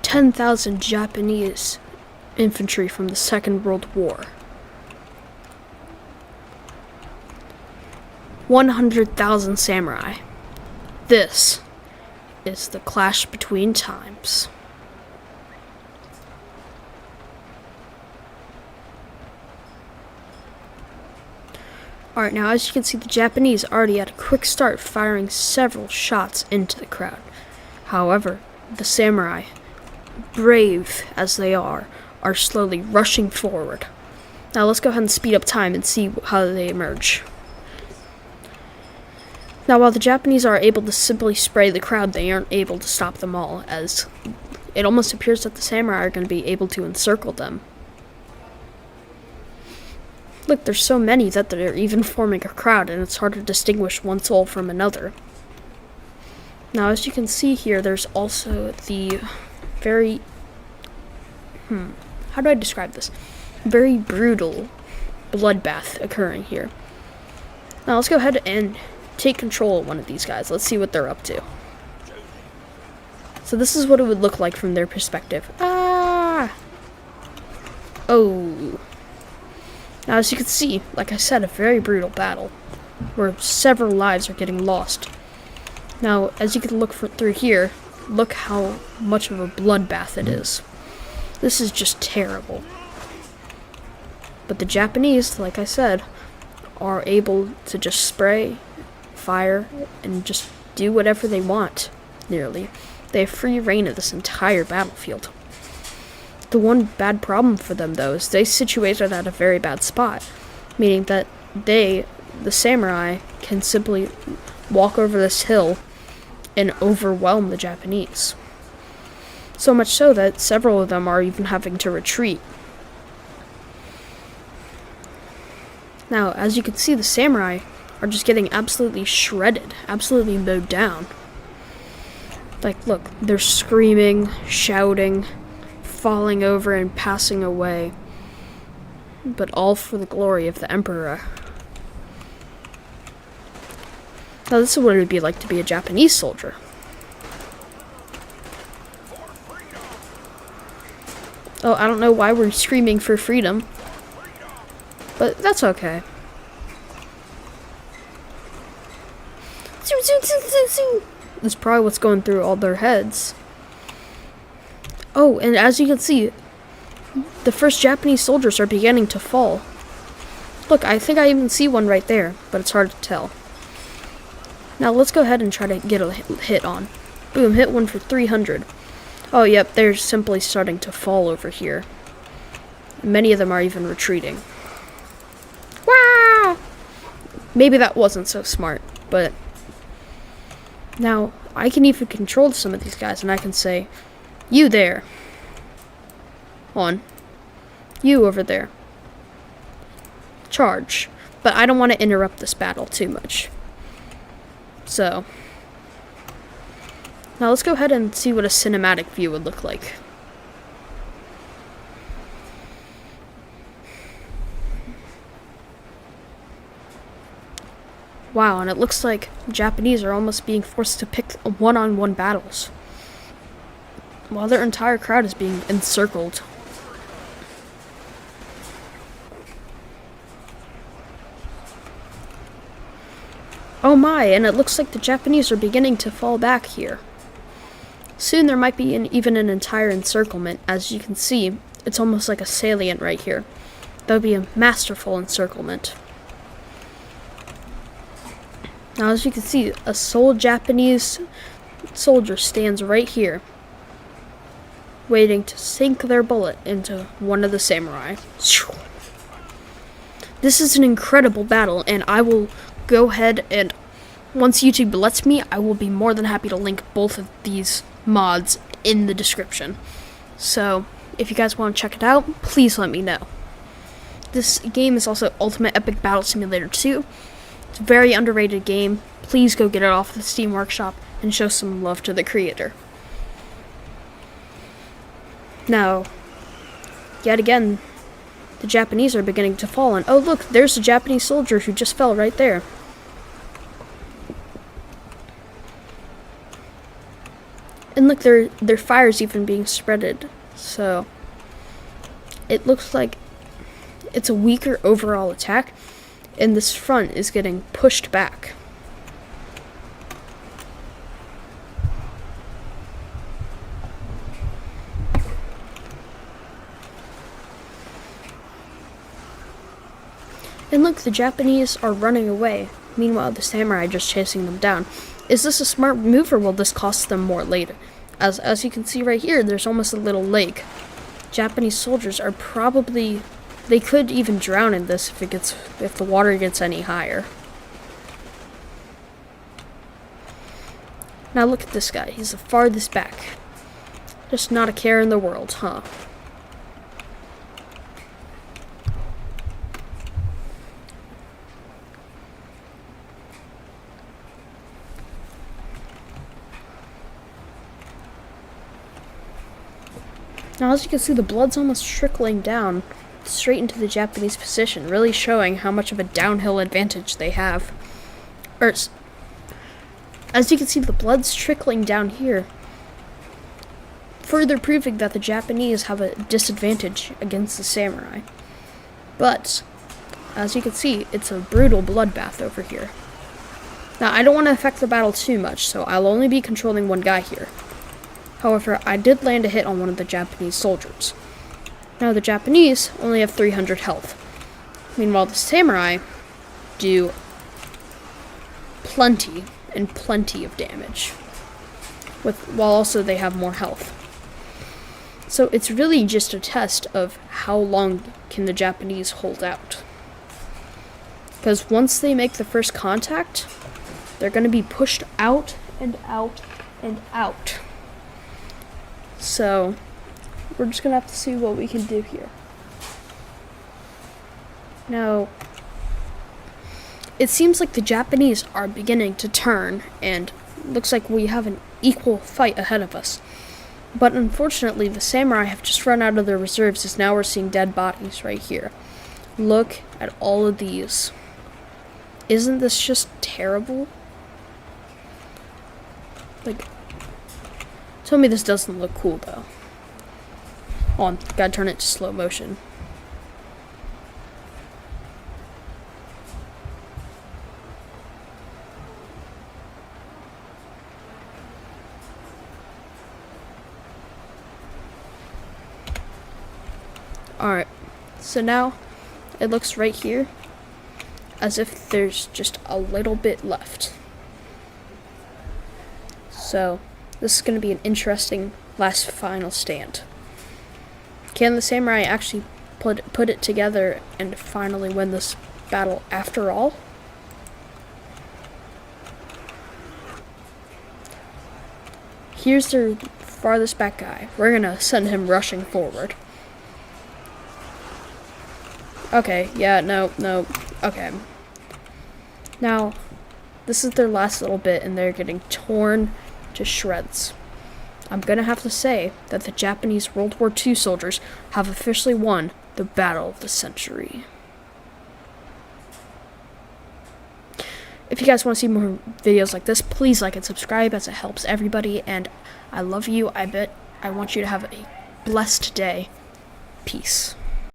10,000 Japanese infantry from the Second World War. 100,000 samurai. This is the clash between times. Alright, now as you can see, the Japanese already had a quick start, firing several shots into the crowd. However, the samurai, brave as they are slowly rushing forward. Now let's go ahead and speed up time and see how they emerge. Now while the Japanese are able to simply spray the crowd, they aren't able to stop them all, as it almost appears that the samurai are going to be able to encircle them. Look, there's so many that they're even forming a crowd, and it's hard to distinguish one soul from another. Now, as you can see here, there's also the very... how do I describe this? Very brutal bloodbath occurring here. Now, let's go ahead and take control of one of these guys. Let's see what they're up to. So this is what it would look like from their perspective. Ah! Oh... Now, as you can see, like I said, a very brutal battle, where several lives are getting lost. Now, as you can look through here, look how much of a bloodbath it is. This is just terrible. But the Japanese, like I said, are able to just spray, fire, and just do whatever they want, nearly. They have free reign of this entire battlefield. The one bad problem for them, though, is they situated at a very bad spot, meaning that they, the samurai, can simply walk over this hill and overwhelm the Japanese. So much so that several of them are even having to retreat. Now, as you can see, the samurai are just getting absolutely shredded, absolutely mowed down. Like, look, they're screaming, shouting, falling over and passing away, but all for the glory of the Emperor. Now this is what it would be like to be a Japanese soldier. Oh, I don't know why we're screaming for freedom, but that's okay. That's probably what's going through all their heads. Oh, and as you can see, the first Japanese soldiers are beginning to fall. Look, I think I even see one right there, but it's hard to tell. Now let's go ahead and try to get a hit on. Boom, hit one for 300. Oh, yep, they're simply starting to fall over here. Many of them are even retreating. Wah! Maybe that wasn't so smart, but... Now, I can even control some of these guys, and I can say... You there. On. You over there. Charge. But I don't want to interrupt this battle too much. So. Now let's go ahead and see what a cinematic view would look like. Wow, and it looks like Japanese are almost being forced to pick one-on-one battles, while their entire crowd is being encircled. Oh my, and it looks like the Japanese are beginning to fall back here. Soon there might be even an entire encirclement. As you can see, it's almost like a salient right here. That would be a masterful encirclement. Now as you can see, a sole Japanese soldier stands right here, waiting to sink their bullet into one of the samurai. This is an incredible battle, and I will go ahead and, once YouTube lets me, I will be more than happy to link both of these mods in the description. So, if you guys want to check it out, please let me know. This game is also Ultimate Epic Battle Simulator 2. It's a very underrated game. Please go get it off the Steam Workshop and show some love to the creator. Now, yet again, the Japanese are beginning to fall, and oh look, there's a Japanese soldier who just fell right there. And And look, their fire's even being spreaded. So it looks like it's a weaker overall attack, and this front is getting pushed back. And look, the Japanese are running away. Meanwhile, the samurai just chasing them down. Is this a smart move, or will this cost them more later? As you can see right here, there's almost a little lake. Japanese soldiers are probably... They could even drown in this if the water gets any higher. Now look at this guy. He's the farthest back. Just not a care in the world, huh? Now, as you can see, the blood's almost trickling down straight into the Japanese position, really showing how much of a downhill advantage they have. As you can see, the blood's trickling down here, further proving that the Japanese have a disadvantage against the samurai. But, as you can see, it's a brutal bloodbath over here. Now, I don't want to affect the battle too much, so I'll only be controlling one guy here. However, I did land a hit on one of the Japanese soldiers. Now, the Japanese only have 300 health. Meanwhile, the samurai do plenty and plenty of damage, while also they have more health. So it's really just a test of how long can the Japanese hold out. Because once they make the first contact, they're going to be pushed out and out and out. So we're just going to have to see what we can do here. Now, it seems like the Japanese are beginning to turn, and looks like we have an equal fight ahead of us. But unfortunately, the samurai have just run out of their reserves, as now we're seeing dead bodies right here. Look at all of these. Isn't this just terrible? Like, tell me this doesn't look cool, though. Hold on, gotta turn it to slow motion. Alright, so now it looks right here as if there's just a little bit left. So this is going to be an interesting last final stand. Can the samurai actually put it together and finally win this battle after all? Here's their farthest back guy. We're going to send him rushing forward. Okay, yeah, no, okay. Now, this is their last little bit, and they're getting torn to shreds. I'm gonna have to say that the Japanese World War II soldiers have officially won the battle of the century. If you guys want to see more videos like this, please like and subscribe, as it helps everybody, and I love you. I want you to have a blessed day. Peace.